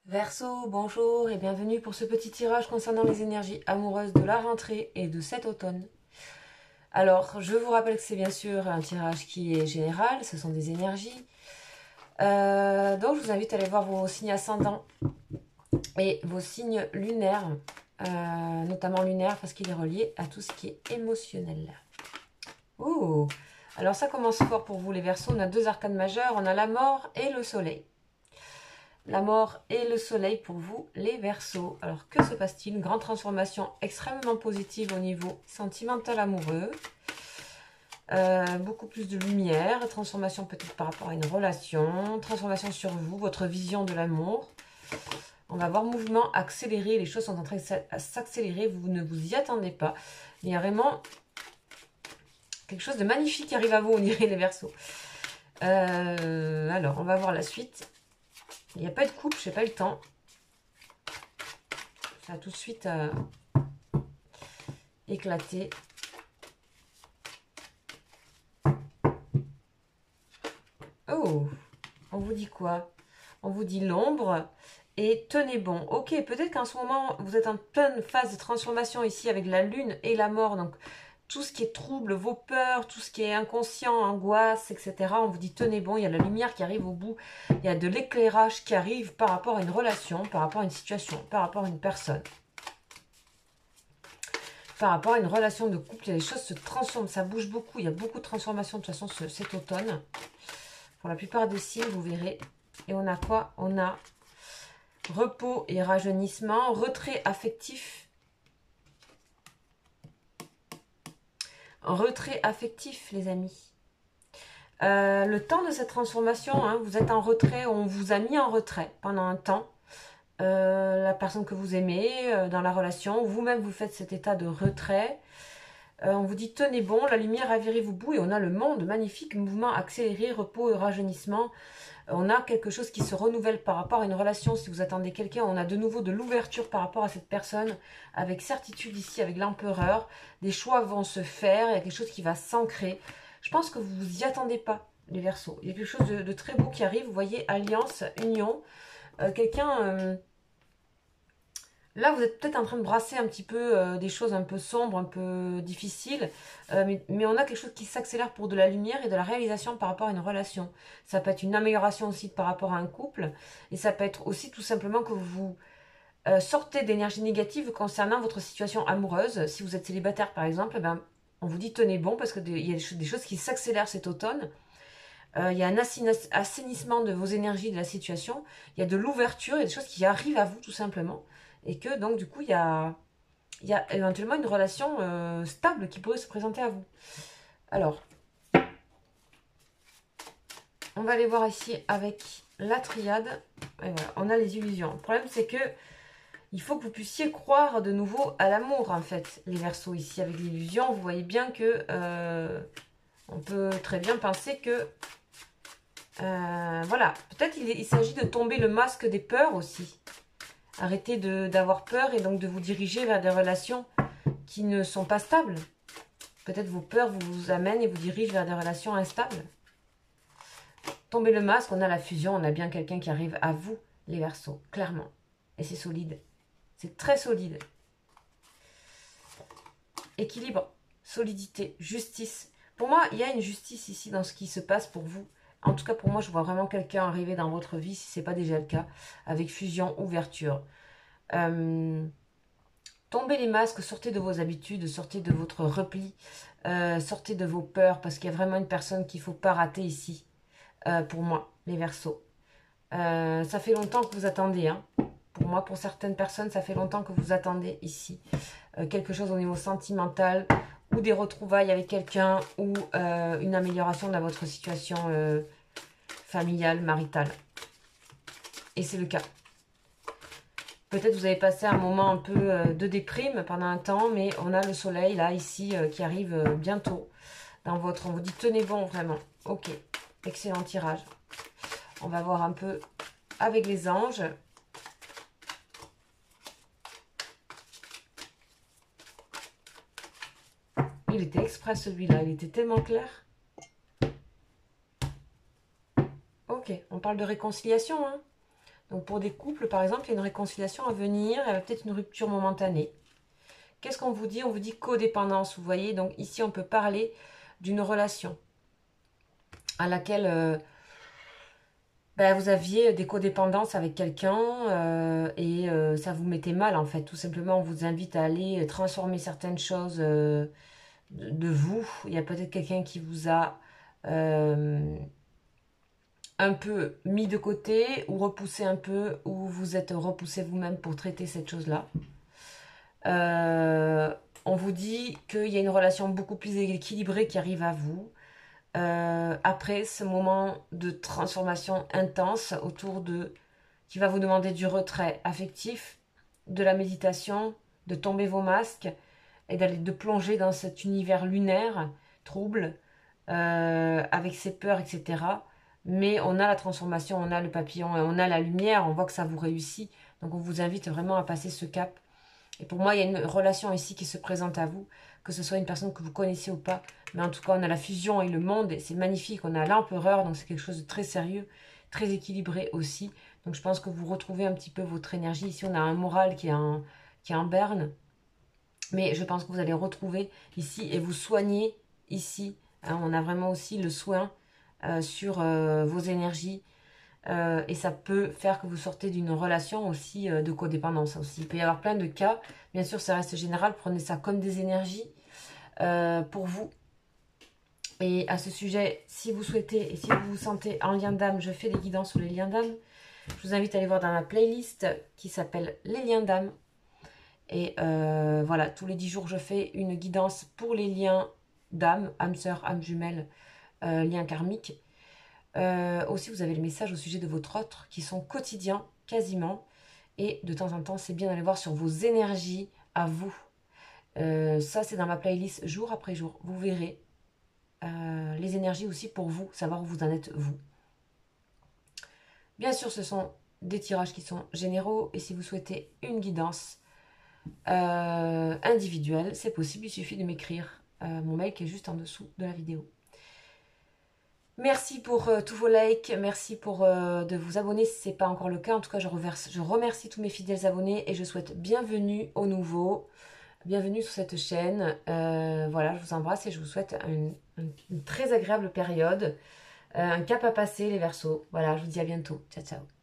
Verseau, bonjour et bienvenue pour ce petit tirage concernant les énergies amoureuses de la rentrée et de cet automne. Alors, je vous rappelle que c'est bien sûr un tirage qui est général, ce sont des énergies. Donc, je vous invite à aller voir vos signes ascendants et vos signes lunaires, notamment lunaire parce qu'il est relié à tout ce qui est émotionnel. Ouh! Alors, ça commence fort pour vous les Verseaux. On a deux arcanes majeures, on a la mort et le soleil. La mort et le soleil pour vous, les Verseaux. Alors, que se passe-t-il? Une grande transformation extrêmement positive au niveau sentimental amoureux. Beaucoup plus de lumière. Transformation peut-être par rapport à une relation. Transformation sur vous, votre vision de l'amour. On va voir mouvement accéléré. Les choses sont en train de s'accélérer. Vous ne vous y attendez pas. Il y a vraiment quelque chose de magnifique qui arrive à vous, on dirait les Verseaux. Alors, on va voir la suite. Il n'y a pas de couple, je n'ai pas eu le temps. Ça a tout de suite éclaté. Oh, on vous dit quoi? On vous dit l'ombre et tenez bon. Ok, peut-être qu'en ce moment, vous êtes en pleine phase de transformation ici avec la lune et la mort. Donc, tout ce qui est trouble, vos peurs, tout ce qui est inconscient, angoisse, etc. On vous dit tenez bon, il y a la lumière qui arrive au bout. Il y a de l'éclairage qui arrive par rapport à une relation, par rapport à une situation, par rapport à une personne. Par rapport à une relation de couple, les choses se transforment, ça bouge beaucoup. Il y a beaucoup de transformations de toute façon cet automne. Pour la plupart des signes, vous verrez. Et on a quoi? On a repos et rajeunissement, retrait affectif. Retrait affectif, les amis. Le temps de cette transformation, hein, vous êtes en retrait, on vous a mis en retrait pendant un temps. La personne que vous aimez, dans la relation, vous-même vous faites cet état de retrait. On vous dit tenez bon, la lumière arrive au bout et on a le monde magnifique, mouvement accéléré, repos et rajeunissement. On a quelque chose qui se renouvelle par rapport à une relation. Si vous attendez quelqu'un, on a de nouveau de l'ouverture par rapport à cette personne, avec certitude ici, avec l'empereur. Des choix vont se faire, il y a quelque chose qui va s'ancrer. Je pense que vous ne vous y attendez pas, les Verseaux. Il y a quelque chose de très beau qui arrive, vous voyez, alliance, union. Quelqu'un... Là, vous êtes peut-être en train de brasser un petit peu des choses un peu sombres, un peu difficiles, mais on a quelque chose qui s'accélère pour de la lumière et de la réalisation par rapport à une relation. Ça peut être une amélioration aussi par rapport à un couple, et ça peut être aussi tout simplement que vous sortez d'énergie négative concernant votre situation amoureuse. Si vous êtes célibataire par exemple, eh ben, on vous dit tenez bon parce qu'il y a des choses qui s'accélèrent cet automne. Il y a un assainissement de vos énergies, de la situation. Il y a de l'ouverture, il y a des choses qui arrivent à vous tout simplement. Et que donc du coup, il y a éventuellement une relation stable qui pourrait se présenter à vous. Alors, on va aller voir ici avec la triade. Et voilà, on a les illusions. Le problème, c'est que il faut que vous puissiez croire de nouveau à l'amour, en fait, les Verseaux. Ici, avec l'illusion, vous voyez bien que on peut très bien penser que voilà, peut-être il s'agit de tomber le masque des peurs aussi. Arrêtez d'avoir peur et donc de vous diriger vers des relations qui ne sont pas stables. Peut-être vos peurs vous amènent et vous dirigent vers des relations instables. Tombez le masque, on a la fusion, on a bien quelqu'un qui arrive à vous, les Verseaux, clairement. Et c'est solide. C'est très solide. Équilibre, solidité, justice. Pour moi, il y a une justice ici dans ce qui se passe pour vous. En tout cas, pour moi, je vois vraiment quelqu'un arriver dans votre vie, si ce n'est pas déjà le cas, avec fusion, ouverture. Tombez les masques, sortez de vos habitudes, sortez de votre repli, sortez de vos peurs, parce qu'il y a vraiment une personne qu'il ne faut pas rater ici, pour moi, les Verseaux. Ça fait longtemps que vous attendez, hein. Pour moi, pour certaines personnes, ça fait longtemps que vous attendez ici. Quelque chose au niveau sentimental, ou des retrouvailles avec quelqu'un, ou une amélioration dans votre situation familiale, maritale. Et c'est le cas. Peut-être vous avez passé un moment un peu de déprime pendant un temps, mais on a le soleil là, ici, qui arrive bientôt dans votre... On vous dit tenez bon, vraiment. Ok, excellent tirage. On va voir un peu avec les anges. Il était exprès celui-là, il était tellement clair. Ok, on parle de réconciliation, hein. Donc pour des couples, par exemple, il y a une réconciliation à venir, il y a peut-être une rupture momentanée. Qu'est-ce qu'on vous dit? On vous dit codépendance, vous voyez. Donc ici, on peut parler d'une relation à laquelle ben, vous aviez des codépendances avec quelqu'un et ça vous mettait mal, en fait. Tout simplement, on vous invite à aller transformer certaines choses de vous. Il y a peut-être quelqu'un qui vous a un peu mis de côté ou repoussé un peu, ou vous êtes repoussé vous-même pour traiter cette chose-là. On vous dit qu'il y a une relation beaucoup plus équilibrée qui arrive à vous. Après ce moment de transformation intense autour de... qui va vous demander du retrait affectif, de la méditation, de tomber vos masques et d'aller de plonger dans cet univers lunaire, trouble, avec ses peurs, etc. Mais on a la transformation, on a le papillon et on a la lumière, on voit que ça vous réussit. Donc on vous invite vraiment à passer ce cap. Et pour moi, il y a une relation ici qui se présente à vous, que ce soit une personne que vous connaissez ou pas. Mais en tout cas, on a la fusion et le monde, et c'est magnifique. On a l'empereur, donc c'est quelque chose de très sérieux, très équilibré aussi. Donc je pense que vous retrouvez un petit peu votre énergie. Ici, on a un moral qui est en berne. Mais je pense que vous allez retrouver ici et vous soigner ici. Hein, on a vraiment aussi le soin sur vos énergies. Et ça peut faire que vous sortez d'une relation aussi de codépendance. Aussi. Il peut y avoir plein de cas. Bien sûr, ça reste général. Prenez ça comme des énergies pour vous. Et à ce sujet, si vous souhaitez et si vous vous sentez en lien d'âme, je fais des guidances sur les liens d'âme. Je vous invite à aller voir dans ma playlist qui s'appelle Les liens d'âme. Et voilà, tous les 10 jours, je fais une guidance pour les liens d'âme, âme sœur, âme jumelle, liens karmiques. Aussi, vous avez les messages au sujet de votre autre qui sont quotidiens, quasiment. Et de temps en temps, c'est bien d'aller voir sur vos énergies à vous. Ça, c'est dans ma playlist jour après jour. Vous verrez les énergies aussi pour vous, savoir où vous en êtes vous. Bien sûr, ce sont des tirages qui sont généraux. Et si vous souhaitez une guidance individuelle, c'est possible. Il suffit de m'écrire mon mail qui est juste en dessous de la vidéo. Merci pour tous vos likes, merci pour de vous abonner si ce n'est pas encore le cas. En tout cas, je remercie tous mes fidèles abonnés et je souhaite bienvenue aux nouveaux, bienvenue sur cette chaîne. Voilà, je vous embrasse et je vous souhaite une très agréable période, un cap à passer les Verseaux. Voilà, je vous dis à bientôt. Ciao, ciao.